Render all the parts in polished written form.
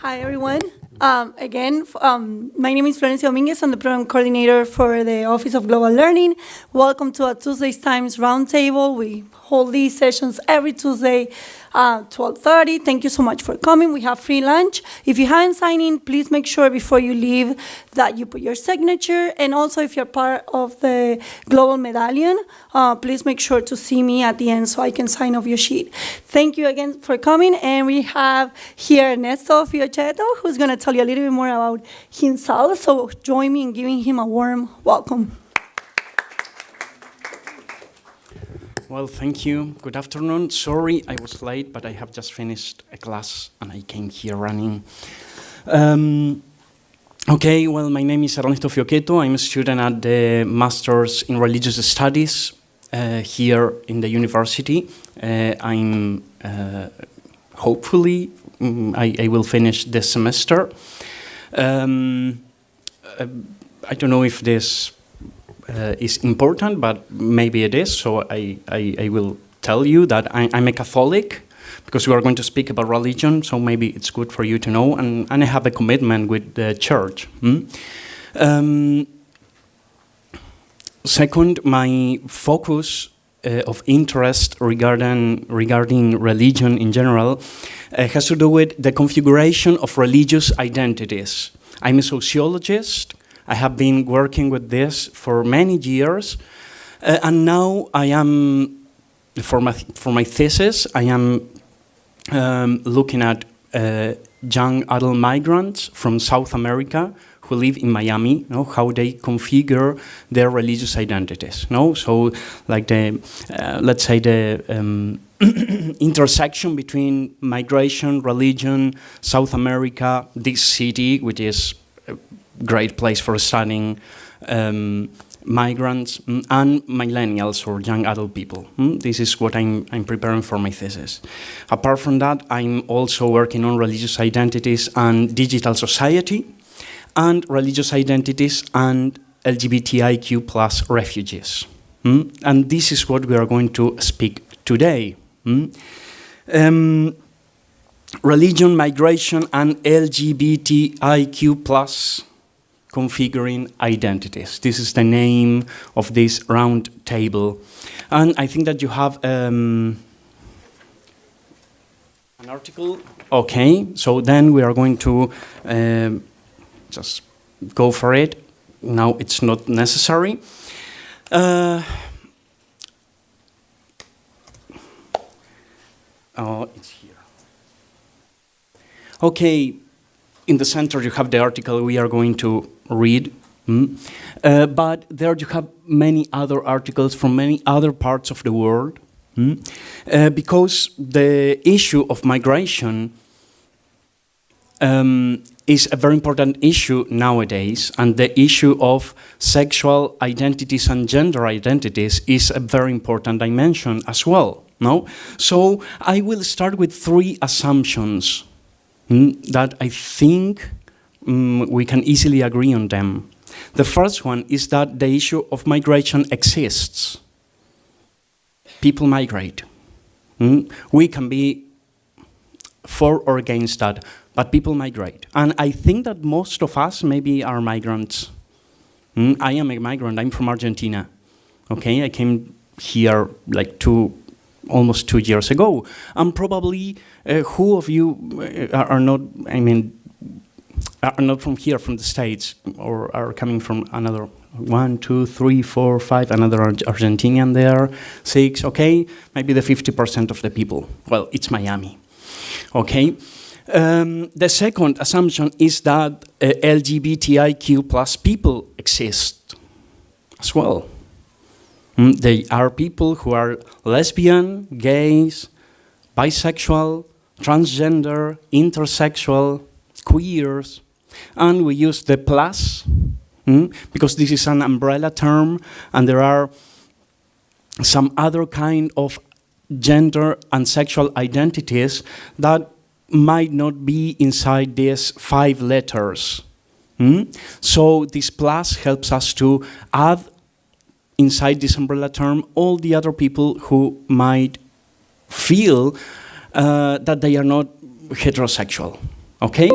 Hi, everyone. My name is Florencia Dominguez. I'm the program coordinator for the Office of Global Learning. Welcome to our Tuesday Times Roundtable. We hold these sessions every Tuesday, 12:30. Thank you so much for coming. We have free lunch. If you haven't signed in, please make sure before you leave that you put your signature. And also, if you're part of the Global Medallion, please make sure to see me at the end so I can sign off your sheet. Thank you again for coming. And we have here Ernesto Fiochetto, who's going to tell you a little bit more about himself. So join me in giving him a warm welcome. Well, thank you. Good afternoon. Sorry I was late, but I have just finished a class and I came here running. Okay, well, my name is Ernesto Fiochetto. I'm a student at the Master's in Religious Studies here in the university. I'm hopefully, I will finish this semester. I don't know if this is important, but maybe it is, so I will tell you that I'm a Catholic, because we are going to speak about religion, so maybe it's good for you to know, and I have a commitment with the church. Second, my focus of interest regarding religion in general has to do with the configuration of religious identities. I'm a sociologist. I have been working with this for many years, and now I am, for my thesis, I am looking at young adult migrants from South America who live in Miami, how they configure their religious identities. So, like the, let's say the intersection between migration, religion, South America, this city, which is a great place for studying migrants, and millennials or young adult people. This is what I'm preparing for my thesis. Apart from that, I'm also working on religious identities and digital society, and religious identities and LGBTIQ plus refugees. And this is what we are going to speak today. Religion, migration, and LGBTIQ plus configuring identities. This is the name of this round table. And I think that you have an article. Okay, so then we are going to just go for it. Now it's not necessary. Oh, it's here. Okay, in the center you have the article we are going to read. But there you have many other articles from many other parts of the world. Because the issue of migration is a very important issue nowadays, and the issue of sexual identities and gender identities is a very important dimension as well. So I will start with three assumptions that I think we can easily agree on them. The first one is that the issue of migration exists. People migrate. We can be for or against that, but people migrate. And I think that most of us maybe are migrants. I am a migrant. I'm from Argentina. Okay, I came here like almost 2 years ago. And probably who of you are not, are not from here, from the States, or are coming from another 1, 2, 3, 4, 5, another Argentinian there, 6, okay, maybe the 50% of the people. Well, it's Miami, okay? The second assumption is that LGBTIQ plus people exist as well. They are people who are lesbian, gays, bisexual, transgender, intersexual, queers, and we use the plus because this is an umbrella term, and there are some other kind of gender and sexual identities that might not be inside these 5 letters. So this plus helps us to add inside this umbrella term all the other people who might feel that they are not heterosexual. Okay?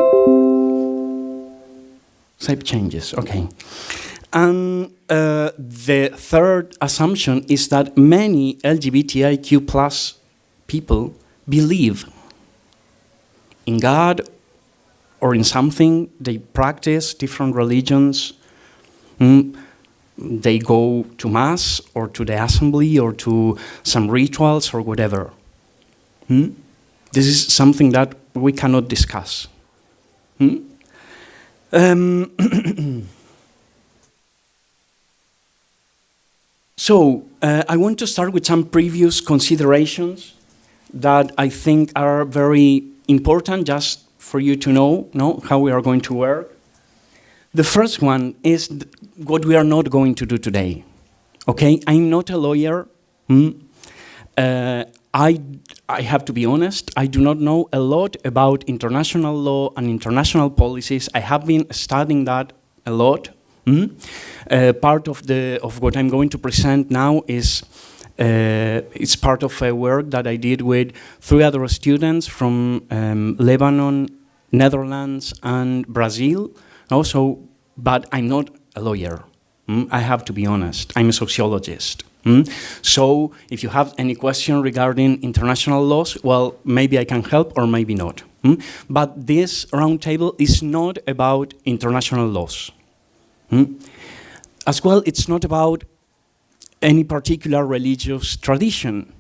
Save changes, okay. And the third assumption is that many LGBTIQ plus people believe in God or in something. They practice different religions. They go to Mass or to the assembly or to some rituals or whatever. This is something that we cannot discuss. So, I want to start with some previous considerations that I think are very important just for you to know how we are going to work. The first one is what we are not going to do today. Okay, I'm not a lawyer. I have to be honest, I do not know a lot about international law and international policies. I have been studying that a lot. Part of what I'm going to present now is it's part of a work that I did with 3 other students from Lebanon, Netherlands, and Brazil. Also, but I'm not a lawyer. I have to be honest. I'm a sociologist. So if you have any question regarding international laws, well, maybe I can help or maybe not. But this roundtable is not about international laws. As well, it's not about any particular religious tradition.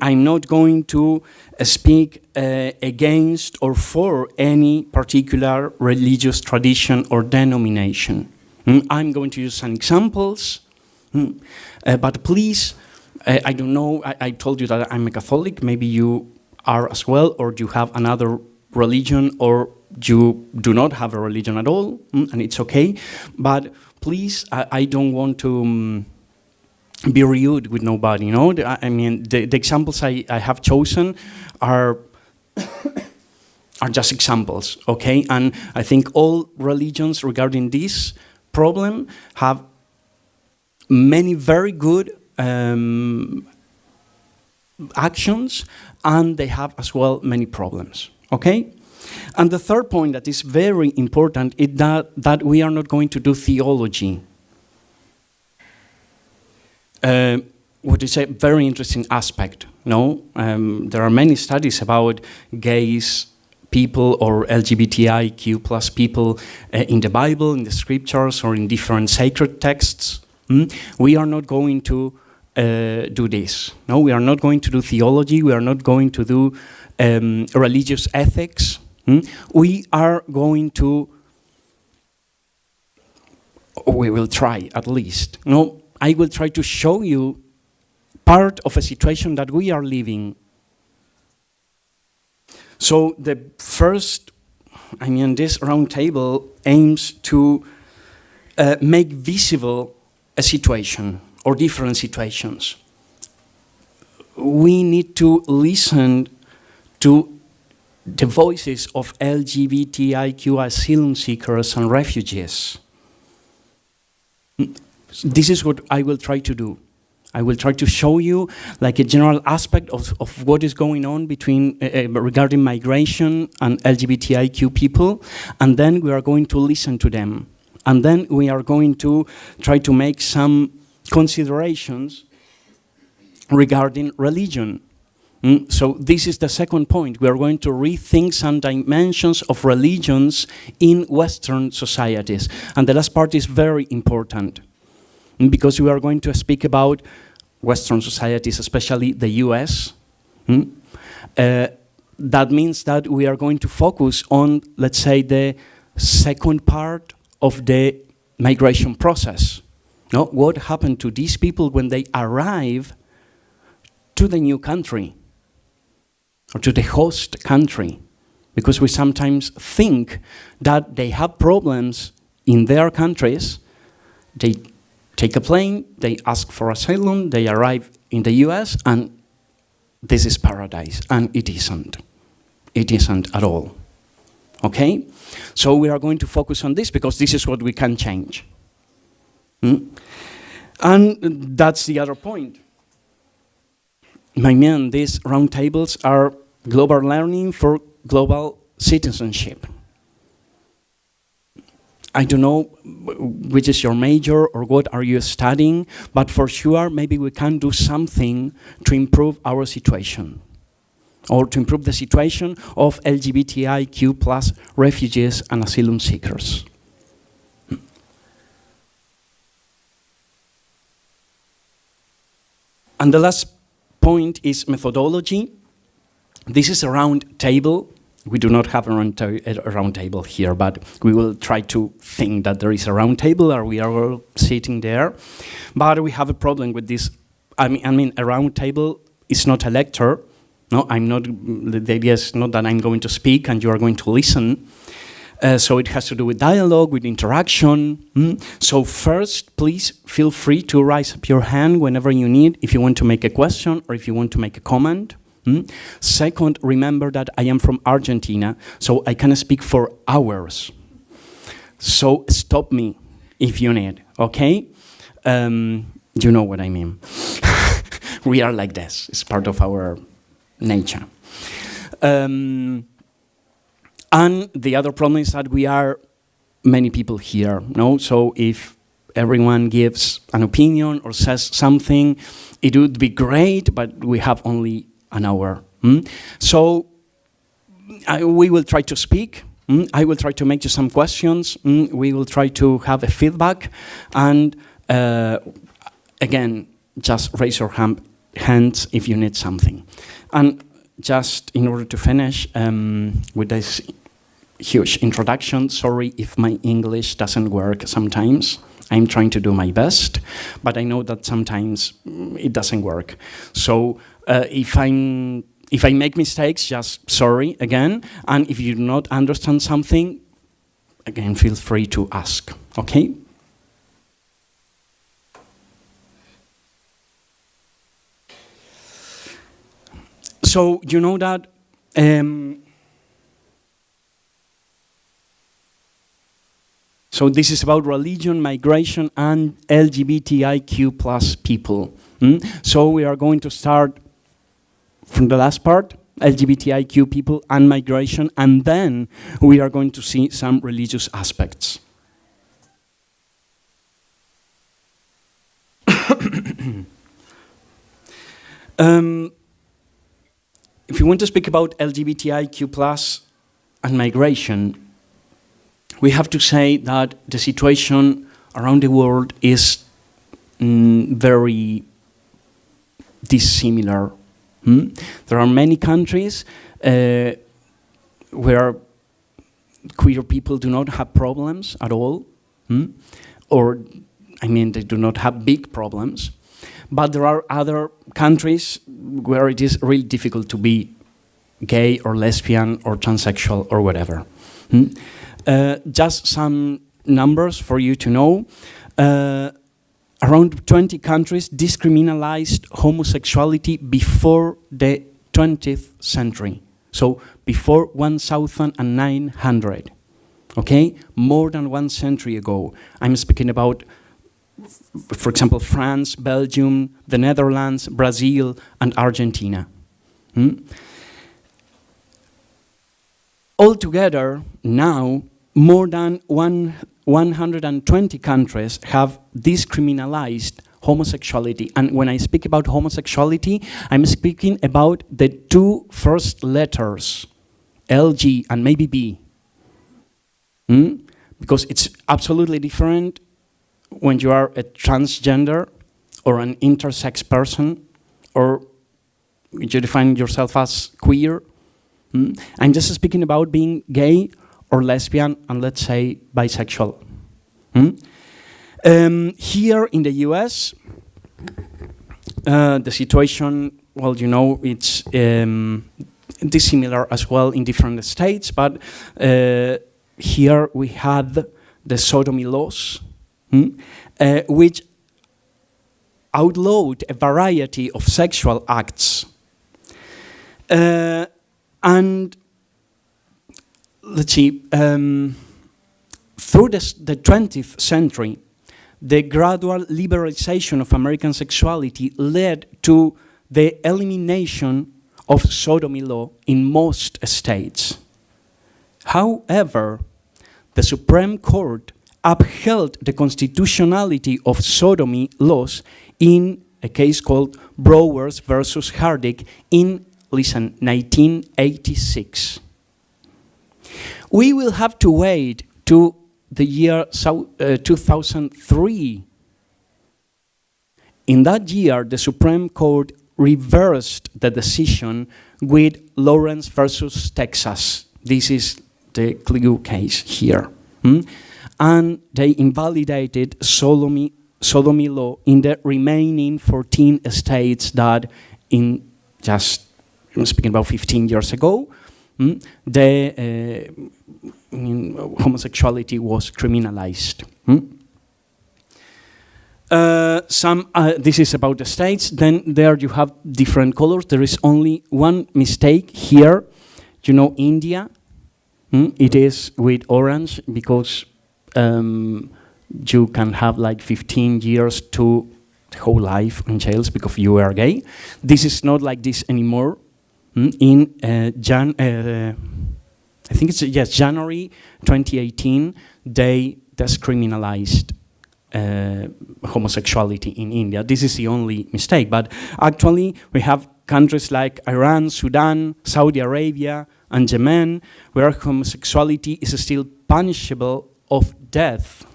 I'm not going to speak against or for any particular religious tradition or denomination. I'm going to use some examples. But please, I don't know, I told you that I'm a Catholic, maybe you are as well, or you have another religion, or you do not have a religion at all, and it's okay. But please, I don't want to be rude with nobody, I mean, the examples I have chosen are just examples, okay? And I think all religions regarding this problem have many very good actions, and they have as well many problems, okay? And the third point that is very important is that we are not going to do theology. What is a very interesting aspect, there are many studies about gays people or LGBTIQ plus people in the Bible, in the scriptures, or in different sacred texts. We are not going to do this. No, we are not going to do theology. We are not going to do religious ethics. We are going to, we will try at least. I will try to show you part of a situation that we are living. So the first, this roundtable aims to make visible a situation or different situations. We need to listen to the voices of LGBTIQ asylum seekers and refugees. This is what I will try to do. I will try to show you like a general aspect of what is going on between regarding migration and LGBTIQ people, and then we are going to listen to them. And then we are going to try to make some considerations regarding religion. So this is the second point. We are going to rethink some dimensions of religions in Western societies. And the last part is very important, because we are going to speak about Western societies, especially the US. That means that we are going to focus on, let's say, the second part of the migration process. What happened to these people when they arrive to the new country or to the host country? Because we sometimes think that they have problems in their countries. They take a plane, they ask for asylum, they arrive in the US, and this is paradise, and it isn't. It isn't at all. Okay? So we are going to focus on this because this is what we can change. And that's the other point. These roundtables are global learning for global citizenship. I don't know which is your major or what are you studying, but for sure maybe we can do something to improve our situation or to improve the situation of LGBTIQ plus refugees and asylum seekers. And the last point is methodology. This is a round table. We do not have a round table here, but we will try to think that there is a round table or we are all sitting there. But we have a problem with this. I mean, a round table is not a lecture. No, I'm not, the idea is not that I'm going to speak and you are going to listen. So it has to do with dialogue, with interaction. So first, please feel free to raise up your hand whenever you need, if you want to make a question or if you want to make a comment. Second, remember that I am from Argentina, so I can speak for hours. So stop me if you need, okay? You know what I mean. We are like this. It's part of our nature. And the other problem is that we are many people here, no? So if everyone gives an opinion or says something, it would be great, but we have only an hour. So we will try to speak. I will try to make you some questions. We will try to have a feedback. And again, just raise your hands if you need something. And just in order to finish with this huge introduction, sorry if my English doesn't work sometimes. I'm trying to do my best, but I know that sometimes it doesn't work. So if I make mistakes, just sorry again. And if you do not understand something, again, feel free to ask, okay? So you know that so this is about religion, migration, and LGBTIQ plus people. So we are going to start from the last part, LGBTIQ people and migration, and then we are going to see some religious aspects. If you want to speak about LGBTIQ plus and migration, we have to say that the situation around the world is very dissimilar. There are many countries where queer people do not have problems at all, or, I mean, they do not have big problems. But there are other countries where it is really difficult to be gay or lesbian or transsexual or whatever. Just some numbers for you to know. Around 20 countries decriminalized homosexuality before the 20th century. So before 1900, okay? More than 1 century ago. I'm speaking about, for example, France, Belgium, the Netherlands, Brazil, and Argentina. Altogether, now, more than 120 countries have decriminalized homosexuality. And when I speak about homosexuality, I'm speaking about the two first letters, LG and maybe B. Because it's absolutely different when you are a transgender or an intersex person, or you define yourself as queer. I'm just speaking about being gay or lesbian, and let's say bisexual. Here in the US, the situation, well, you know, it's dissimilar as well in different states, but here we had the sodomy laws, which outlawed a variety of sexual acts. And let's see, through the 20th century, the gradual liberalization of American sexuality led to the elimination of sodomy law in most states. However, the Supreme Court upheld the constitutionality of sodomy laws in a case called Browers versus Hardick in, listen, 1986. We will have to wait to the year 2003. In that year, the Supreme Court reversed the decision with Lawrence versus Texas. This is the clue case here. And they invalidated sodomy law in the remaining 14 states that I'm speaking about 15 years ago, homosexuality was criminalized. This is about the states. Then there you have different colors. There is only one mistake here. You know India? It is with orange because you can have like 15 years to the whole life in jails because you are gay. This is not like this anymore. In I think it's January 2018, they decriminalized homosexuality in India. This is the only mistake, but actually we have countries like Iran, Sudan, Saudi Arabia, and Yemen, where homosexuality is still punishable of death.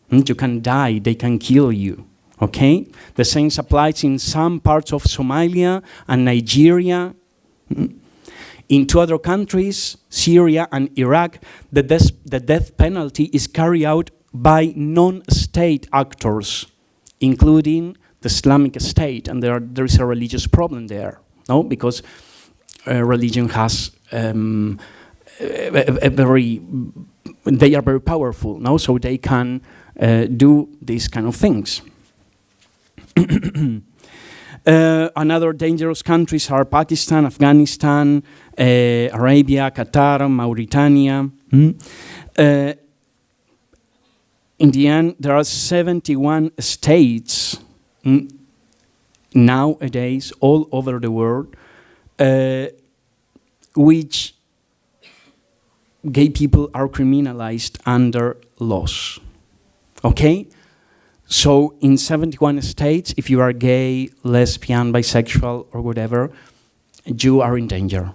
You can die, they can kill you, okay? The same applies in some parts of Somalia and Nigeria. In two other countries, Syria and Iraq, the death penalty is carried out by non-state actors, including the Islamic State, and there is a religious problem there, no? Because religion has they are very powerful, no? So they can do these kind of things. Another dangerous countries are Pakistan, Afghanistan, Arabia, Qatar, Mauritania. In the end, there are 71 states nowadays all over the world which gay people are criminalized under laws. Okay? So in 71 states, if you are gay, lesbian, bisexual, or whatever, you are in danger.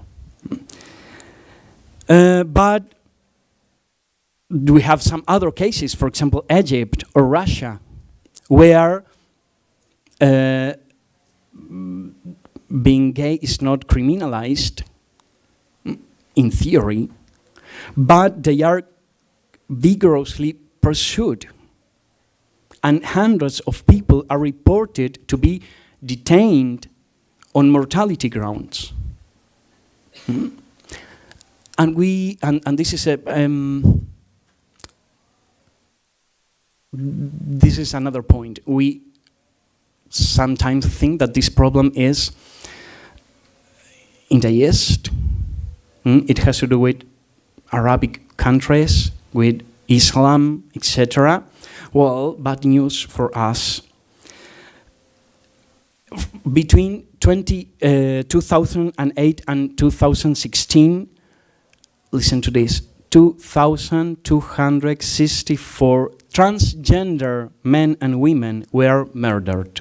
But we have some other cases, for example, Egypt or Russia, where being gay is not criminalized, in theory, but they are vigorously pursued. And hundreds of people are reported to be detained on mortality grounds. And this is this is another point. We sometimes think that this problem is in the East. It has to do with Arabic countries, with Islam, etc. Well, bad news for us. Between 2008 and 2016, listen to this, 2,264 transgender men and women were murdered.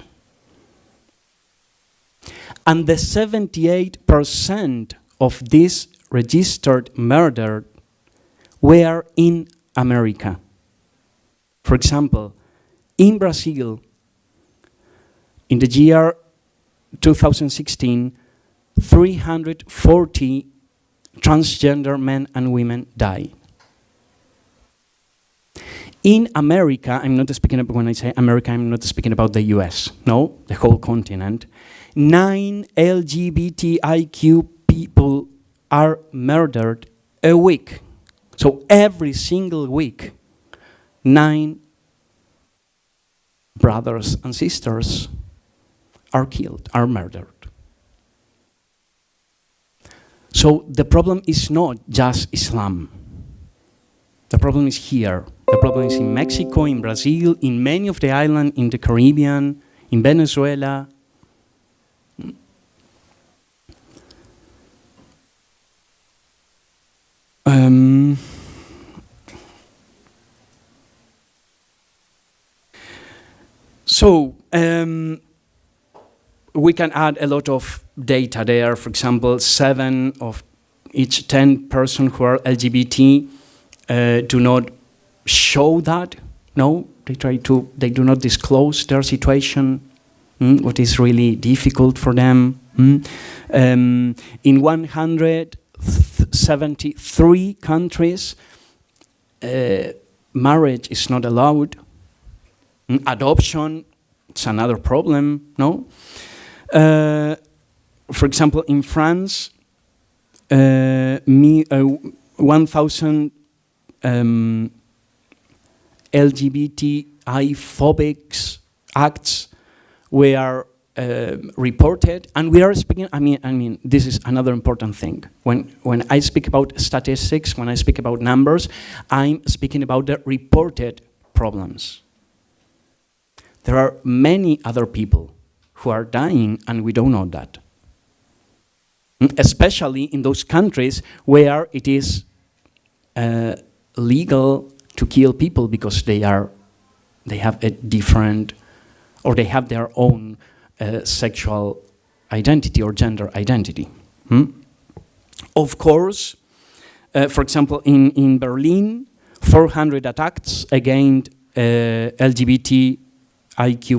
And the 78% of these registered murder were in America. For example, in Brazil, in the year 2016, 340 transgender men and women died. In America, I'm not speaking about, when I say America, I'm not speaking about the US, no, the whole continent. 9 LGBTIQ people are murdered a week. So every single week, 9 brothers and sisters are killed, are murdered. So the problem is not just Islam. The problem is here. The problem is in Mexico, in Brazil, in many of the islands in the Caribbean, in Venezuela. So we can add a lot of data there. For example, 7 of each 10 person who are LGBT do not show that. No, they do not disclose their situation, what is really difficult for them. In 173 countries, marriage is not allowed. Adoption, it's another problem, no? For example, in France, 1,000 LGBTI-phobic acts were reported, and we are speaking. I mean, this is another important thing. When I speak about statistics, when I speak about numbers, I'm speaking about the reported problems. There are many other people who are dying, and we don't know that. Especially in those countries where it is legal to kill people because they have a different, or they have their own sexual identity or gender identity. Of course, for example, in Berlin, 400 attacks against LGBTIQ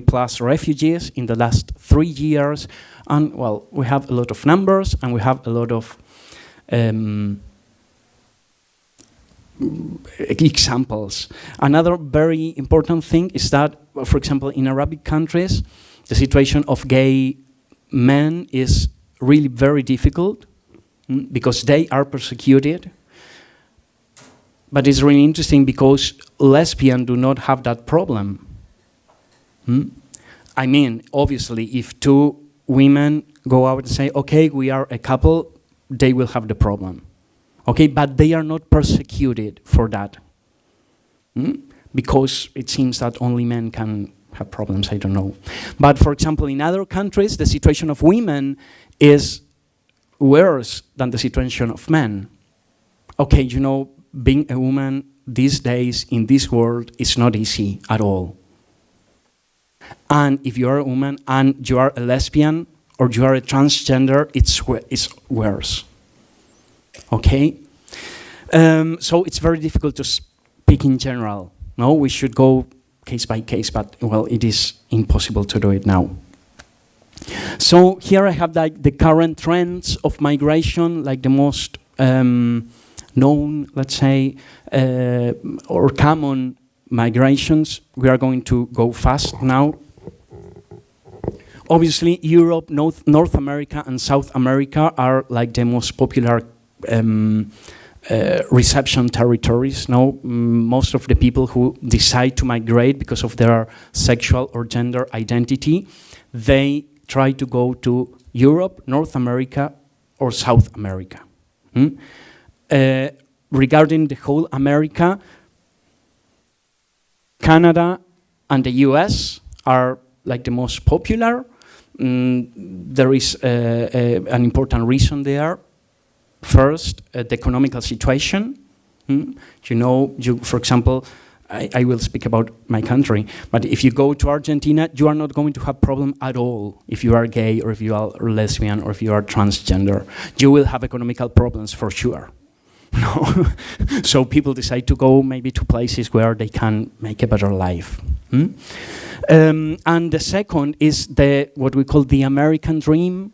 plus refugees in the last 3 years. And well, we have a lot of numbers, and we have a lot of examples. Another very important thing is that, for example, in Arabic countries, the situation of gay men is really very difficult because they are persecuted. But it's really interesting because lesbians do not have that problem. I mean, obviously, if 2 women go out and say, okay, we are a couple, they will have the problem. Okay, but they are not persecuted for that. Because it seems that only men can have problems, I don't know. But for example, in other countries, the situation of women is worse than the situation of men. Okay, you know, being a woman these days in this world is not easy at all. And if you are a woman and you are a lesbian or you are a transgender, it's worse. Okay? So it's very difficult to speak in general. No, we should go case by case, but well, it is impossible to do it now. So here I have the current trends of migration, like the most known, let's say, or common migrations. We are going to go fast now. Obviously, Europe, North America, and South America are like the most popular reception territories. No, most of the people who decide to migrate because of their sexual or gender identity, they try to go to Europe, North America, or South America. Regarding the whole America, Canada and the US are like the most popular. There is an important reason there. First, the economical situation. You know, for example, I will speak about my country, but if you go to Argentina, you are not going to have problem at all if you are gay or if you are lesbian or if you are transgender. You will have economical problems for sure. No. So people decide to go maybe to places where they can make a better life. And the second is what we call the American dream.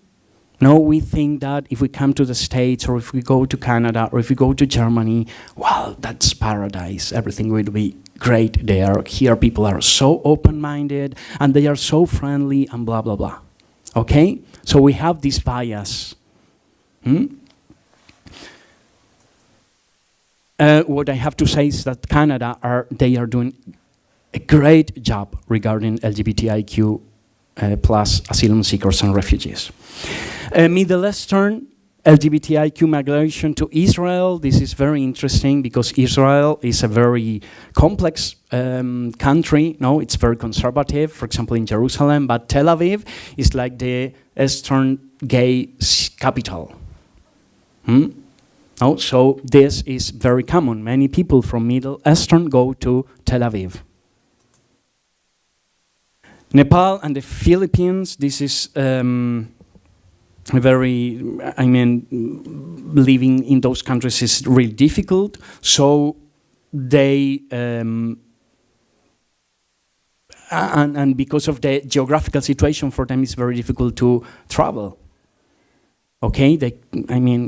No, we think that if we come to the States or if we go to Canada or if we go to Germany, well, that's paradise. Everything will be great there. Here people are so open-minded and they are so friendly and blah, blah, blah. Okay? So we have this bias. What I have to say is that Canada, they are doing a great job regarding LGBTIQ plus asylum seekers and refugees. Middle Eastern LGBTIQ migration to Israel. This is very interesting because Israel is a very complex country. No, it's very conservative, for example, in Jerusalem, but Tel Aviv is like the Eastern gay capital. No, so this is very common. Many people from Middle Eastern go to Tel Aviv. Nepal and the Philippines, this is living in those countries is really difficult. So they, and because of the geographical situation for them, it's very difficult to travel. Okay,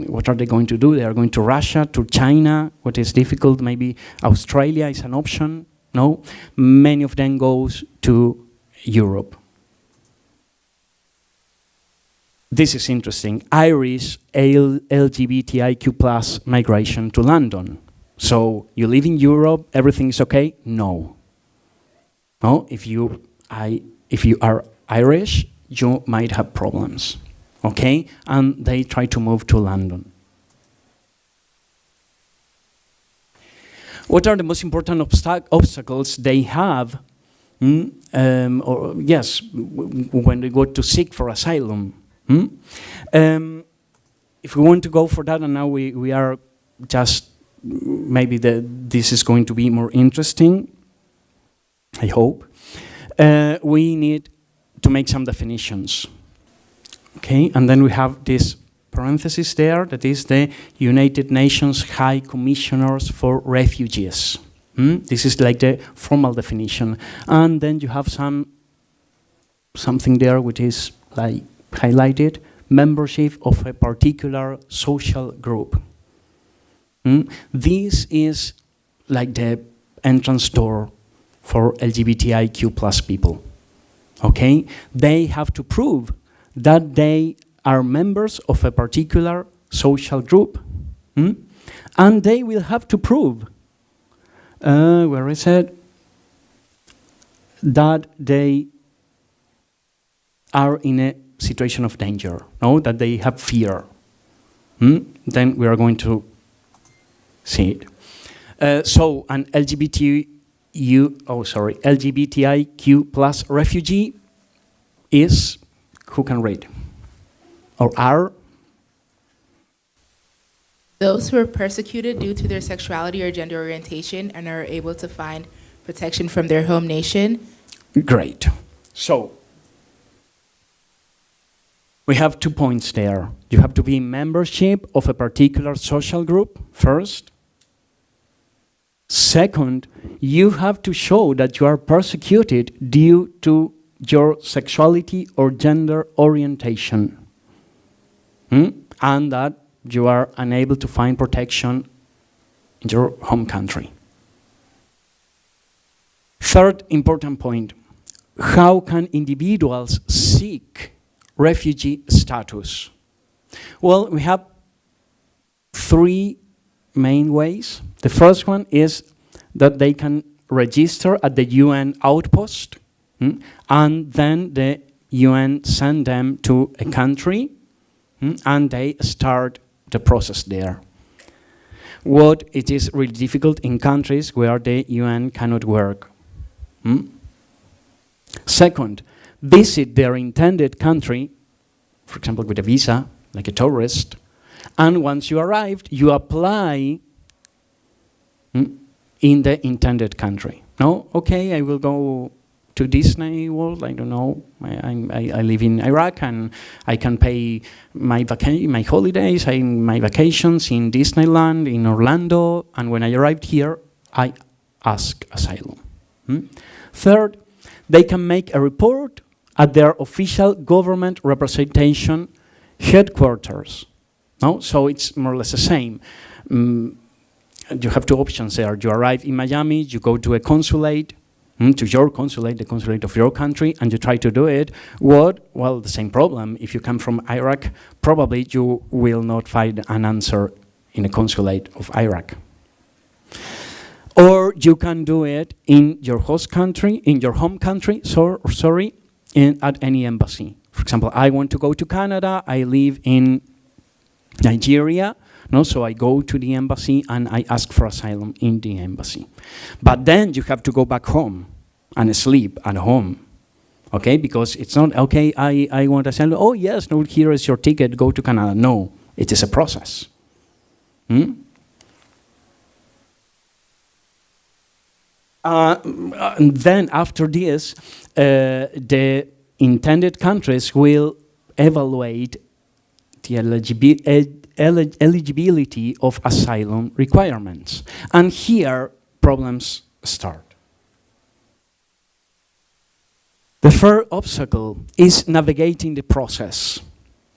what are they going to do? They are going to Russia, to China. What is difficult? Maybe Australia is an option. No, many of them goes to Europe. This is interesting. Irish LGBTIQ plus migration to London. So you live in Europe, everything is okay? No. No, if you are Irish, you might have problems. Okay, and they try to move to London. What are the most important obstacles they have? When they go to seek for asylum. If we want to go for that, and now we are just, maybe this is going to be more interesting, I hope. We need to make some definitions. Okay, and then we have this parenthesis there, that is the United Nations High Commissioners for Refugees. This is like the formal definition. And then you have something there which is like highlighted, membership of a particular social group. This is like the entrance door for LGBTIQ plus people. Okay, they have to prove that they are members of a particular social group. And they will have to prove, where is it? That they are in a situation of danger, no? That they have fear. Then we are going to see it. So an LGBTIQ plus refugee is, who can read? Or are? Those who are persecuted due to their sexuality or gender orientation and are able to find protection from their home nation. Great. So, we have 2 points there. You have to be membership of a particular social group, first. Second, you have to show that you are persecuted due to your sexuality or gender orientation. And that you are unable to find protection in your home country. Third important point, how can individuals seek refugee status? Well, we have 3 main ways. The first one is that they can register at the UN outpost, and then the UN send them to a country, and they start the process there. What it is really difficult in countries where the UN cannot work. Second, visit their intended country, for example with a visa, like a tourist, and once you arrived, you apply in the intended country. No, okay, I will go to Disney World, I don't know, I live in Iraq and I can pay my holidays, my vacations in Disneyland, in Orlando, and when I arrived here, I ask asylum. Third, they can make a report at their official government representation headquarters. No? So it's more or less the same. You have 2 options there. You arrive in Miami, you go to a consulate, to your consulate, the consulate of your country, and you try to do it. What? Well, the same problem. If you come from Iraq, probably you will not find an answer in a consulate of Iraq. Or you can do it in your host country, in your home country, at any embassy. For example, I want to go to Canada, I live in Nigeria, so I go to the embassy and I ask for asylum in the embassy. But then you have to go back home and sleep at home, okay? Because it's not, okay, I want asylum, oh yes, no, here is your ticket, go to Canada. No, it is a process. And then after this, the intended countries will evaluate the eligibility of asylum requirements. And here, problems start. The third obstacle is navigating the process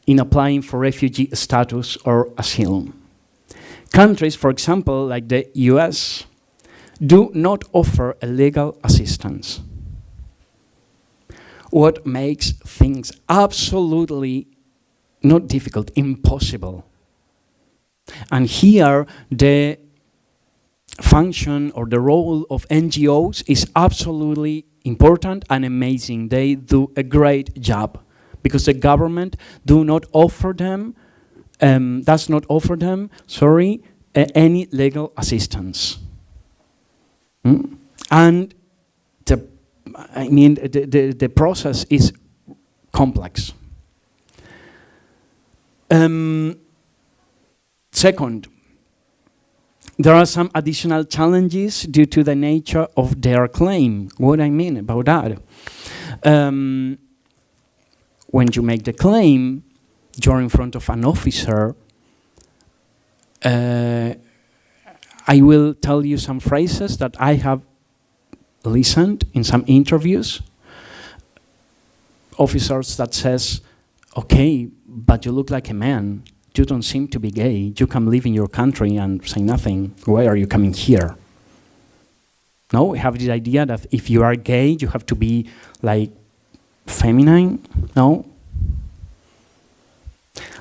in applying for refugee status or asylum. Countries, for example, like the US, do not offer a legal assistance, what makes things absolutely not difficult, impossible. And here, the function or the role of NGOs is absolutely important and amazing. They do a great job because the government does not offer them any legal assistance. And the process is complex. Second, there are some additional challenges due to the nature of their claim. What I mean about that? When you make the claim, you're in front of an officer. I will tell you some phrases that I have listened in some interviews. Officers that says, okay, but you look like a man. You don't seem to be gay. You can live in your country and say nothing. Why are you coming here? No, we have the idea that if you are gay, you have to be like feminine. No.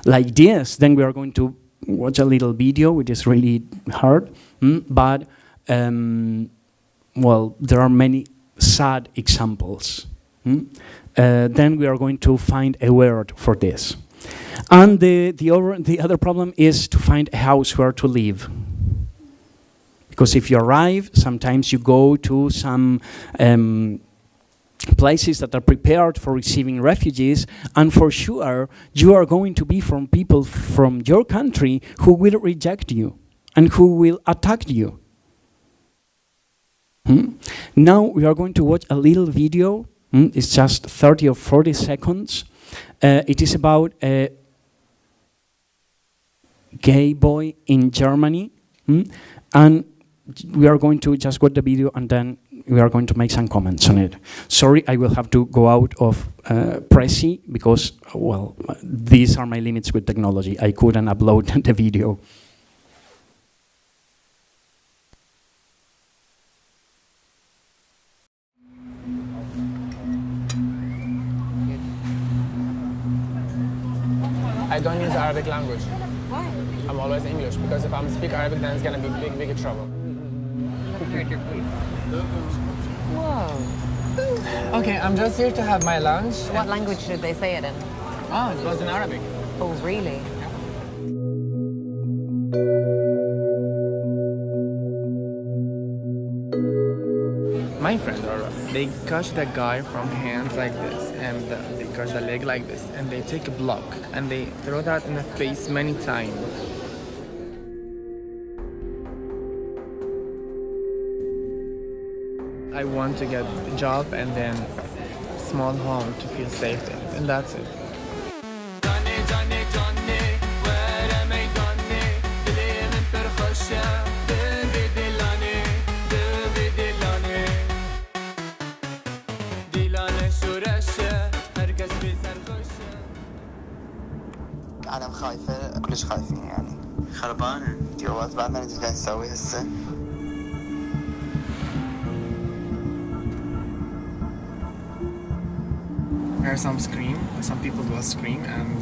Like this, then we are going to watch a little video, which is really hard. But, well, there are many sad examples. Then we are going to find a word for this. And the other problem is to find a house where to live. Because if you arrive, sometimes you go to some places that are prepared for receiving refugees, and for sure, you are going to be from people from your country who will reject you and who will attack you. Now we are going to watch a little video. It's just 30 or 40 seconds. It is about a gay boy in Germany. And we are going to just watch the video and then we are going to make some comments on it. Sorry, I will have to go out of Prezi because, well, these are my limits with technology. I couldn't upload the video. I don't use Arabic language. Why? I'm always English, because if I'm speak Arabic, then it's gonna be big trouble. Whoa. Okay, I'm just here to have my lunch. What language should they say it in? Oh, it was in Arabic. Oh, really? My friends they catch the guy from hands like this, and they catch the leg like this, and they take a block, and they throw that in the face many times. I want to get a job and then small home to feel safe in, and that's it. أنا خايفة كلش خايفين يعني خربانة جوات بعد ما ندري ايش قاعد نسوي هسه. There's some people will scream and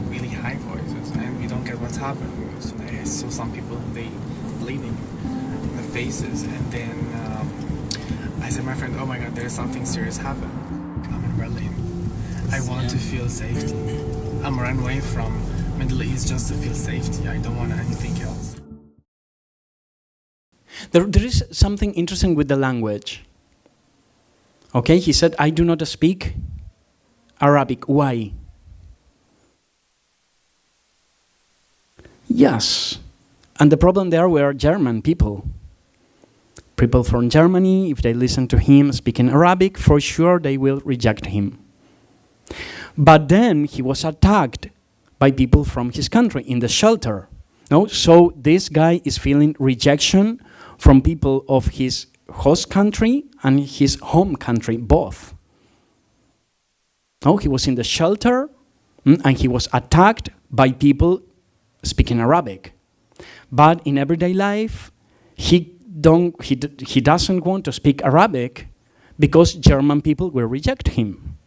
really high voices, and we don't get what's happening. So I saw some people, they bleeding in the faces, and then I said to my friend, oh my god, there's something serious happened. I'm in Berlin. I want to feel safety. I'm running away from Middle East just to feel safety. I don't want anything else. There is something interesting with the language. Okay, he said, I do not speak Arabic. Why? Yes. And the problem there were German people. People from Germany, if they listen to him speaking Arabic, for sure they will reject him. But then he was attacked by people from his country in the shelter. No? So this guy is feeling rejection from people of his host country and his home country, both. No? He was in the shelter and he was attacked by people speaking Arabic. But in everyday life, he doesn't want to speak Arabic because German people will reject him.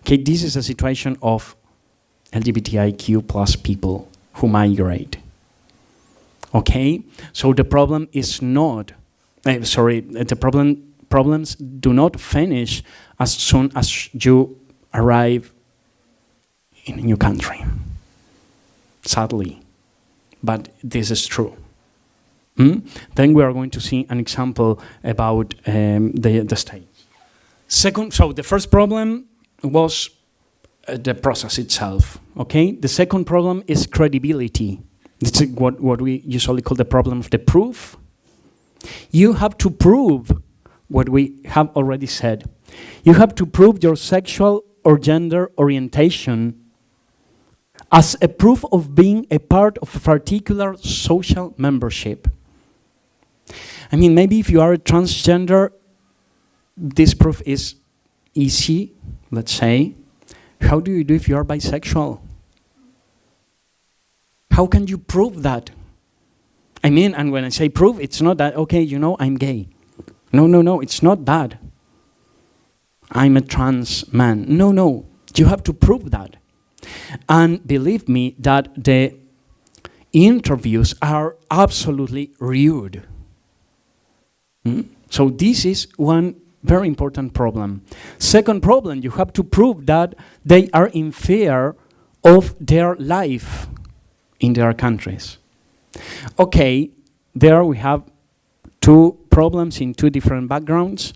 Okay, this is a situation of LGBTIQ plus people who migrate. Okay, so the problem is not, problems do not finish as soon as you arrive in a new country. Sadly, but this is true. Then we are going to see an example about the state. Second, so the first problem was the process itself, okay? The second problem is credibility. It's what we usually call the problem of the proof. You have to prove what we have already said. You have to prove your sexual or gender orientation as a proof of being a part of a particular social membership. I mean, maybe if you are a transgender, this proof is easy, let's say. How do you do if you are bisexual? How can you prove that? I mean, and when I say prove, it's not that, okay, you know, I'm gay. No, it's not that. I'm a trans man. No, you have to prove that. And believe me that the interviews are absolutely rude. So this is one very important problem. Second problem, you have to prove that they are in fear of their life in their countries. Okay, there we have two problems in two different backgrounds.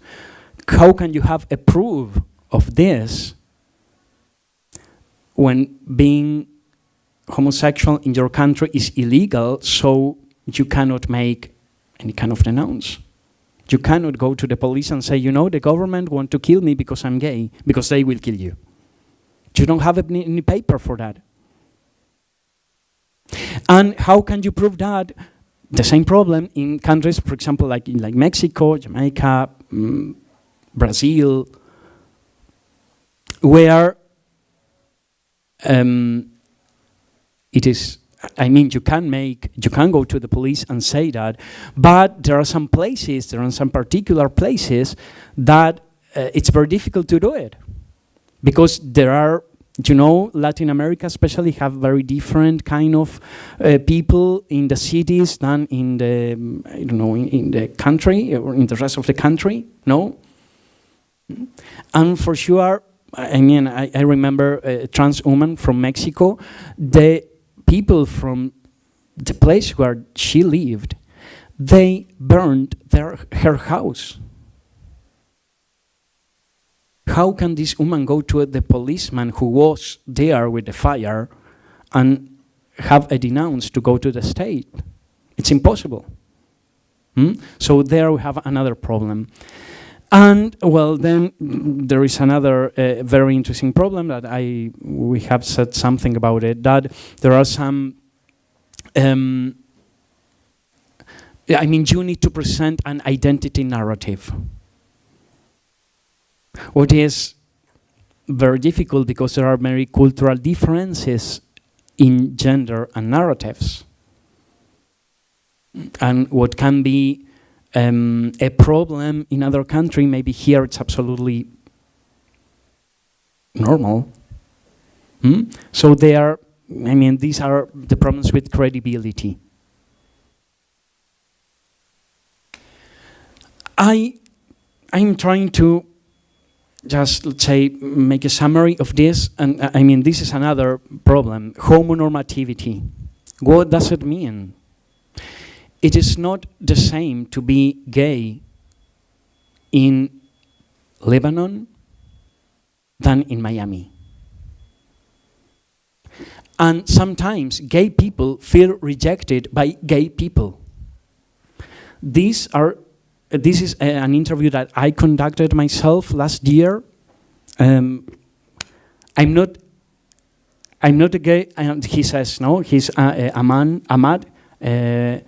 How can you have a proof of this when being homosexual in your country is illegal, so you cannot make any kind of denounce? You cannot go to the police and say, you know, the government want to kill me because I'm gay, because they will kill you. You don't have any paper for that. And how can you prove that? The same problem in countries, for example, like Mexico, Jamaica, Brazil, where it is, I mean, you can go to the police and say that, but there are some particular places that it's very difficult to do it. Because there are, you know, Latin America especially have very different kind of people in the cities than in the, I don't know, in the country or in the rest of the country, no? And for sure, I mean, I remember a trans woman from Mexico, the people from the place where she lived, they burned her house. How can this woman go to the policeman who was there with the fire and have a denounce to go to the state? It's impossible. So there we have another problem. And well, then there is another very interesting problem that we have said something about it, that there are some, I mean, you need to present an identity narrative. What is very difficult because there are many cultural differences in gender and narratives. And what can be a problem in other country, maybe here it's absolutely normal. So these are the problems with credibility. I'm trying to just, let's say, make a summary of this, and I mean, this is another problem, homonormativity. What does it mean? It is not the same to be gay in Lebanon than in Miami. And sometimes gay people feel rejected by gay people. These are this is an interview that I conducted myself last year. I'm not a gay, and he says, no, he's a man, Ahmad, and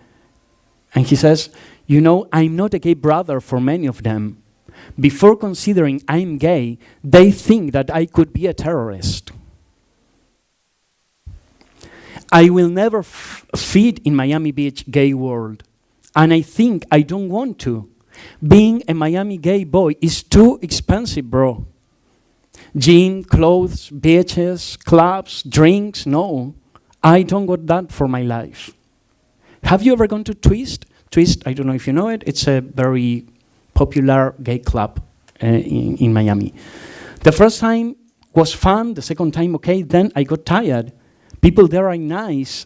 he says, you know, I'm not a gay brother for many of them. Before considering I'm gay, they think that I could be a terrorist. I will never fit in Miami Beach gay world, and I think I don't want to. Being a Miami gay boy is too expensive, bro. Gin, clothes, beaches, clubs, drinks, no. I don't want that for my life. Have you ever gone to Twist? Twist, I don't know if you know it, it's a very popular gay club in Miami. The first time was fun, the second time okay, then I got tired. People there are nice,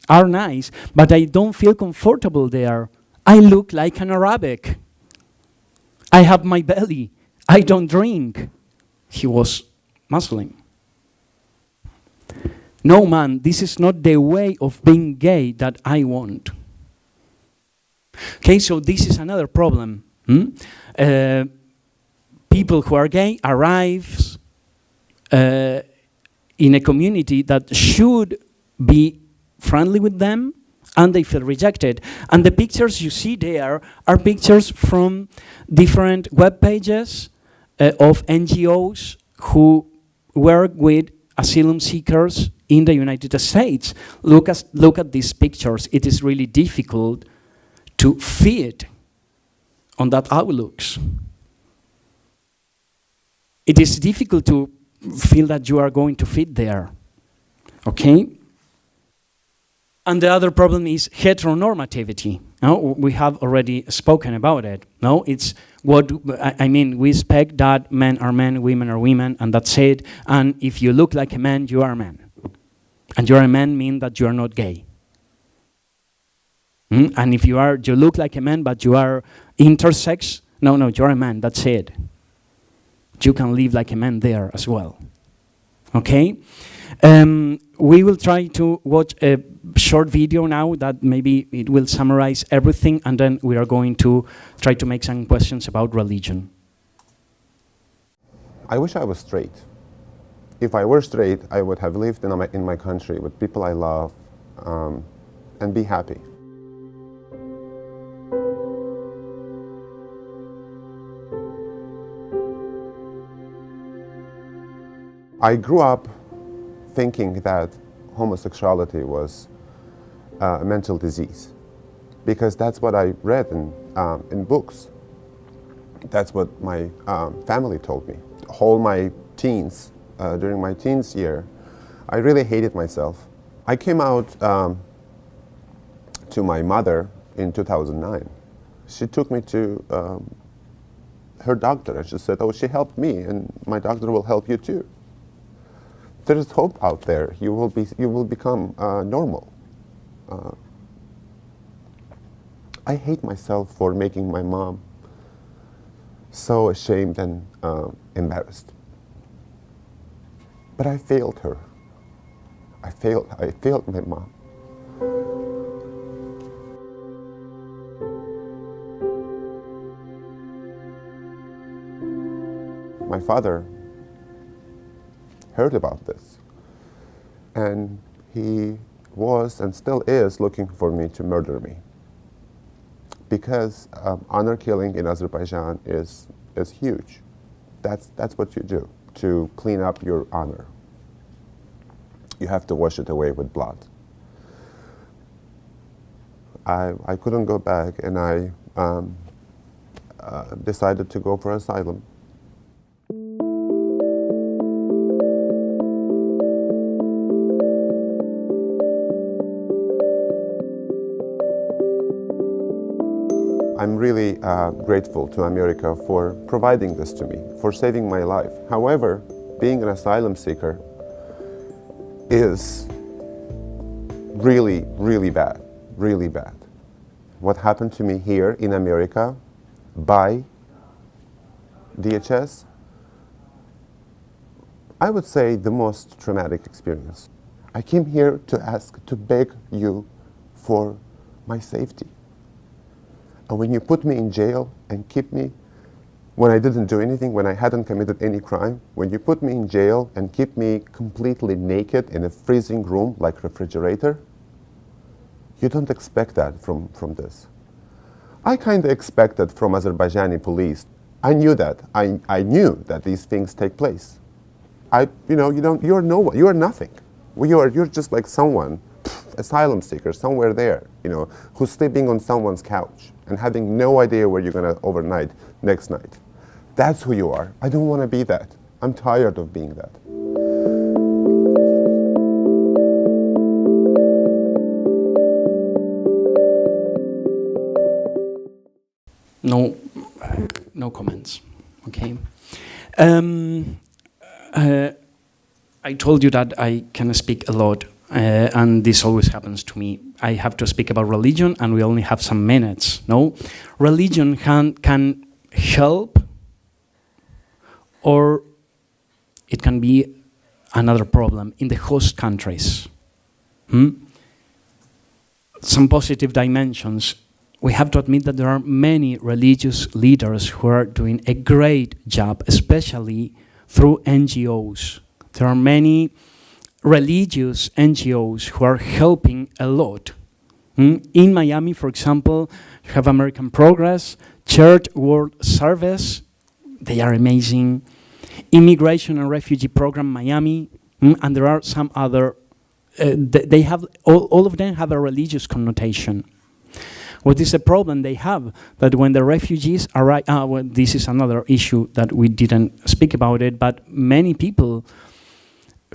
but I don't feel comfortable there. I look like an Arabic. I have my belly. I don't drink. He was Muslim. No, man, this is not the way of being gay that I want. Okay, so this is another problem. People who are gay arrive in a community that should be friendly with them, and they feel rejected. And the pictures you see there are pictures from different web pages of NGOs who work with asylum seekers in the United States. Look at these pictures. It is really difficult to feed on that outlooks. It is difficult to feel that you are going to fit there, okay? And the other problem is heteronormativity. No, we have already spoken about it. No, it's what I mean. We expect that men are men, women are women, and that's it. And if you look like a man, you are a man. And you're a man means that you are not gay. And if you look like a man, but you are intersex, no, you're a man. That's it. You can live like a man there as well. Okay. We will try to watch a short video now that maybe it will summarize everything, and then we are going to try to make some questions about religion. I wish I was straight. If I were straight, I would have lived in my country with people I love and be happy. I grew up thinking that homosexuality was a mental disease, because that's what I read in books. That's what my family told me. All my teens, during my teens year, I really hated myself. I came out to my mother in 2009. She took me to her doctor, and she said, "Oh, she helped me, and my doctor will help you too. There is hope out there. You will become normal." I hate myself for making my mom so ashamed and embarrassed. But I failed her. I failed my mom. My father heard about this, and he was and still is looking for me to murder me, because honor killing in Azerbaijan is huge. That's what you do to clean up your honor. You have to wash it away with blood. I couldn't go back, and I decided to go for asylum. I'm really grateful to America for providing this to me, for saving my life. However, being an asylum seeker is really, really bad, really bad. What happened to me here in America by DHS, I would say the most traumatic experience. I came here to beg you for my safety. And when you put me in jail and keep me, when I didn't do anything, when I hadn't committed any crime, when you put me in jail and keep me completely naked in a freezing room like refrigerator, you don't expect that from this. I kind of expected from Azerbaijani police. I knew that. I knew that these things take place. You're no one. You are nothing. You're just like someone, asylum seeker, somewhere there, who's sleeping on someone's couch and having no idea where you're gonna overnight next night. That's who you are. I don't want to be that. I'm tired of being that. No comments. Okay. I told you that I can speak a lot, and this always happens to me. I have to speak about religion, and we only have some minutes. No, religion can help, or it can be another problem in the host countries. Some positive dimensions. We have to admit that there are many religious leaders who are doing a great job, especially through NGOs. There are many religious NGOs who are helping a lot. In Miami, for example, you have American Progress, Church World Service, they are amazing. Immigration and Refugee Program Miami, and there are some other, they have, all of them have a religious connotation. What is the problem they have? That when the refugees arrive, well, this is another issue that we didn't speak about it, but many people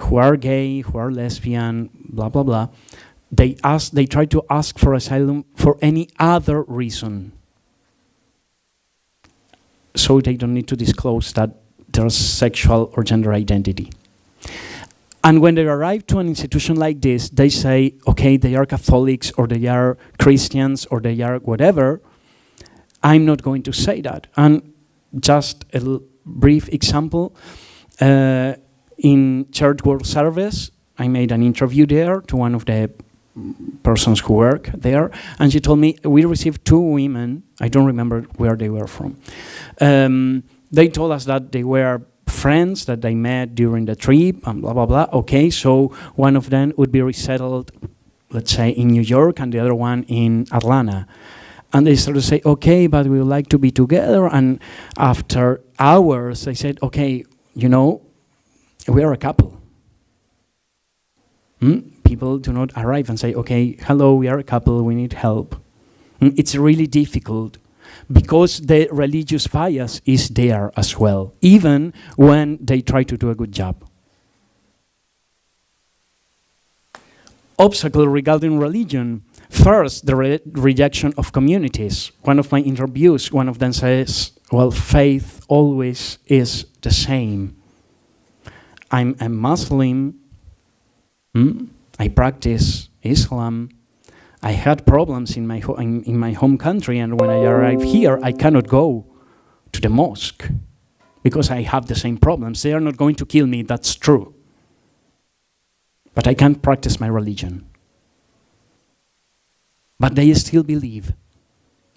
who are gay, who are lesbian, blah, blah, blah, they try to ask for asylum for any other reason. So they don't need to disclose that their sexual or gender identity. And when they arrive to an institution like this, they say, okay, they are Catholics, or they are Christians, or they are whatever. I'm not going to say that. And just a brief example, in Church World Service, I made an interview there to one of the persons who work there, and she told me, we received 2 women, I don't remember where they were from. They told us that they were friends that they met during the trip, and blah, blah, blah. Okay, so one of them would be resettled, let's say, in New York, and the other one in Atlanta. And they started to say, okay, but we would like to be together. And after hours, they said, okay, we are a couple. People do not arrive and say, okay, hello, we are a couple, we need help. It's really difficult, because the religious bias is there as well, even when they try to do a good job. Obstacle regarding religion. First, the rejection of communities. One of my interviews, one of them says, well, faith always is the same. I'm a Muslim, I practice Islam, I had problems in my home country, and when I arrive here, I cannot go to the mosque because I have the same problems. They are not going to kill me, that's true. But I can't practice my religion. But they still believe.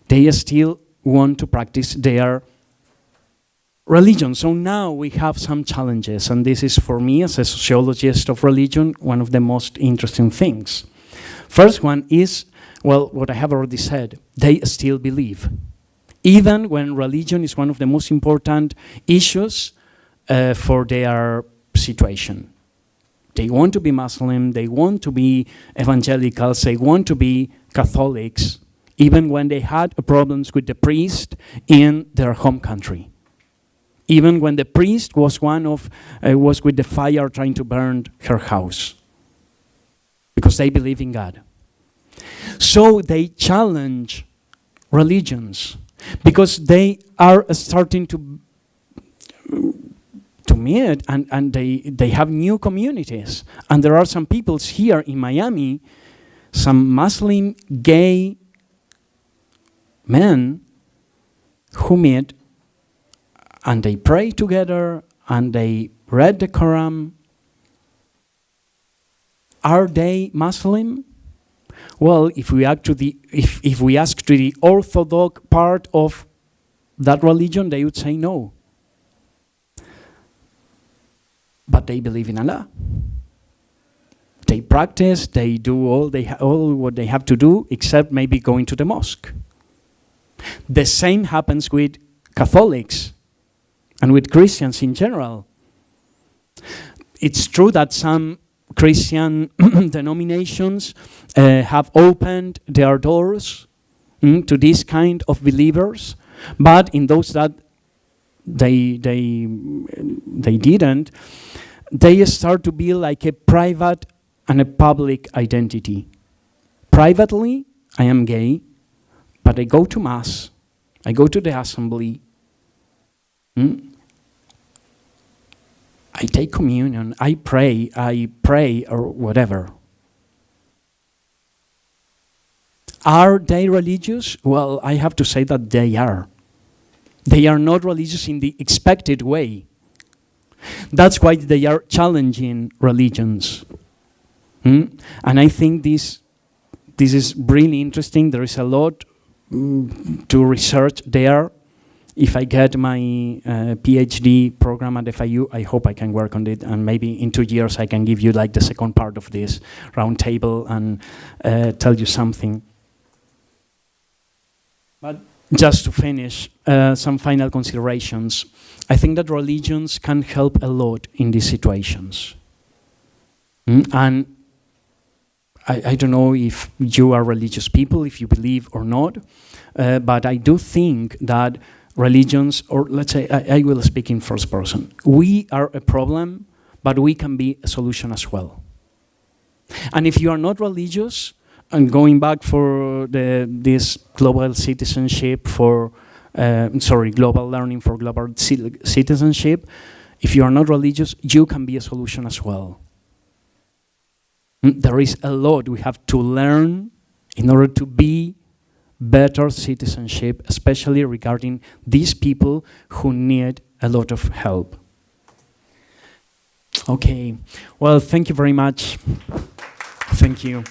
They still want to practice their religion. So now we have some challenges, and this is, for me, as a sociologist of religion, one of the most interesting things. First one is, well, what I have already said, they still believe. Even when religion is one of the most important issues for their situation. They want to be Muslim, they want to be evangelicals, they want to be Catholics, even when they had problems with the priest in their home country. Even when the priest was was with the fire trying to burn her house. Because they believe in God. So they challenge religions because they are starting to meet, and they have new communities. And there are some peoples here in Miami, some Muslim gay men who meet and they pray together and they read the Quran. Are they Muslim? Well, if we ask to the Orthodox part of that religion, they would say no. But they believe in Allah. They practice, they do all what they have to do, except maybe going to the mosque. The same happens with Catholics and with Christians in general. It's true that some Christian denominations have opened their doors to this kind of believers, but in those that they didn't, they start to be like a private and a public identity. Privately, I am gay, but I go to Mass, I go to the assembly, I take communion, I pray, or whatever. Are they religious? Well, I have to say that they are. They are not religious in the expected way. That's why they are challenging religions. And I think this is really interesting. There is a lot to research there. If I get my PhD program at FIU, I hope I can work on it, and maybe in 2 years I can give you like the second part of this roundtable and tell you something. But just to finish, some final considerations. I think that religions can help a lot in these situations. And I don't know if you are religious people, if you believe or not, but I do think that religions, or let's say, I will speak in first person. We are a problem, but we can be a solution as well. And if you are not religious, and going back for this global citizenship global learning for global citizenship, if you are not religious, you can be a solution as well. There is a lot we have to learn in order to be better citizenship, especially regarding these people who need a lot of help. Okay, well, thank you very much. Thank you.